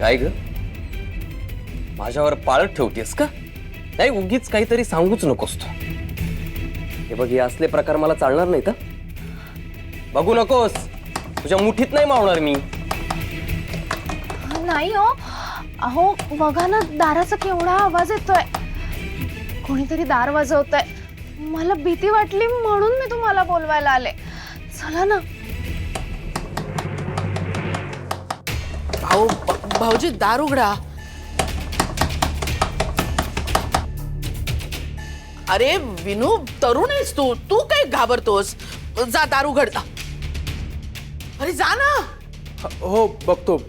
काय ग, माझ्यावर पाळत ठेवतेस का? नाही, उगीच काहीतरी सांगूच नकोस तू. हे बघ, हे असले प्रकार मला चालणार नाही. तर बघू नकोस, तुझ्या मुठीत नाही मावणार मी. नाही हो, अहो बघा ना, दाराचा केवढा आवाज येतोय. कोणीतरी दार वाजवतंय. मला भीती वाटली म्हणून मी तुम्हाला बोलवायला आले. चला ना. भाऊजी, दार उघडा. अरे विनू, तरुण आहेस तू, तू काय घाबरतोस? जा, दार उघड. अरे जा ना. हो, बघतो.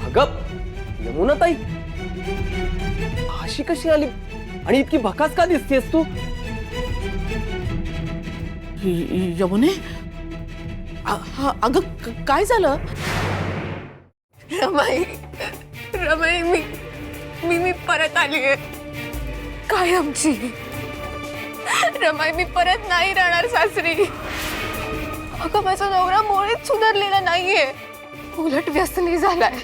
अगं यमुनाताई, अशी कशी आली आणि इतकी भकास का दिसतेस तू? यमुने, अगं काय झालं? रमाई, रमाई, मी परत आलीये. काय आमची रमाई, मी परत नाही राहणार सासरी. अगं माझा नवरा मुळीच सुधारलेला नाहीये, उलट व्यसनी झालाय.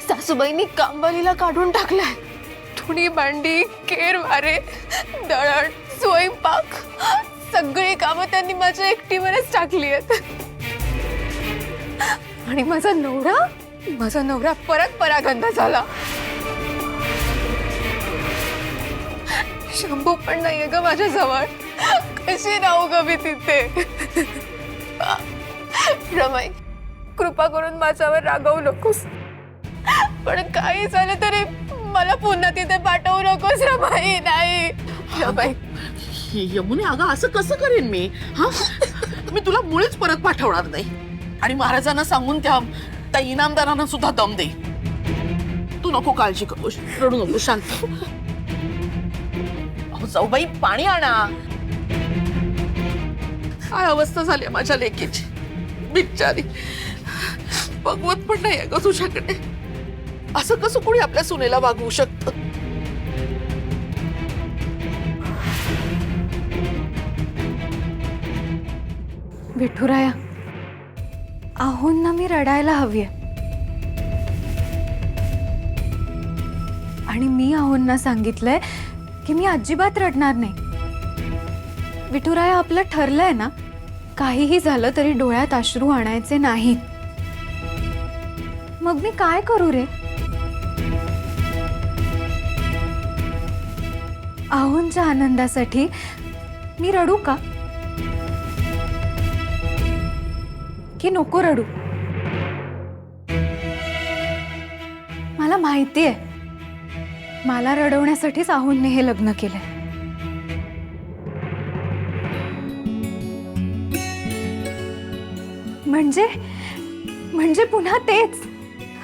सासूबाईंनी कामवालीला काढून टाकलाय. धुणी भांडी, केर वारे, दळण, स्वयंपाक सगळी कामं त्यांनी माझ्या एकटीवरच टाकली आहेत. आणि माझा नवरा परत परागंदा झाला. शंभू पण नाहीये ग माझ्या जवळ. कशी राहू ग मी तिथे? रमाई, कृपा करून माझ्यावर रागवू नकोस, पण काही झालं तरी मला पुन्हा तिथे पाठवू नकोस रमाई. नाही रमाई. यमुने, अगं असं कसं करेन मी? मी तुला मुळीच परत पाठवणार नाही. आणि महाराजांना सांगून त्या इनामदारांना सुद्धा दम दे. तू नको काळजी करूस, रडू नको, शांत. अहो जाऊबाई, पाणी आणा. काय अवस्था झाली माझ्या लेकीची, बिचारी. बघवत पण नाही ग तुझ्याकडे. असं कसं कोणी आपल्या सुनेला वागवू शकत? विठुराया, आहोंना मी रडायला हवीये. आणि मी आहोंना सांगितलंय की मी अजिबात रडणार नाही. विठुराया, आपलं ठरलंय ना, काहीही झालं तरी डोळ्यात अश्रू आणायचे नाहीत. मग मी काय करू रे? आहोंच्या आनंदासाठी मी रडू का? की नको रडू? मला माहितीये, मला रडवण्यासाठीच आहोंने हे लग्न केलंय. म्हणजे पुन्हा तेच,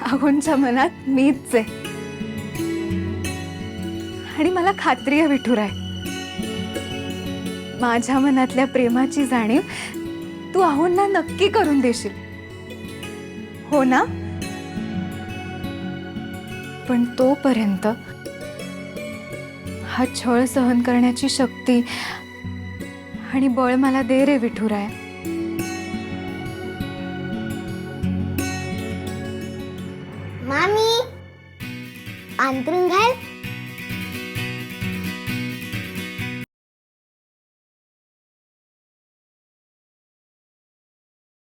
आहोंच्या मनात मीच आहे. आणि मला खात्री आहे विठुराय, माझ्या मनातल्या प्रेमाची जाणीव तू आहोंना नक्की करून देशील, हो ना? पण तोपर्यंत हा छळ सहन करण्याची शक्ती आणि बळ मला दे रे विठुराय. मामी, अंतरून घाल.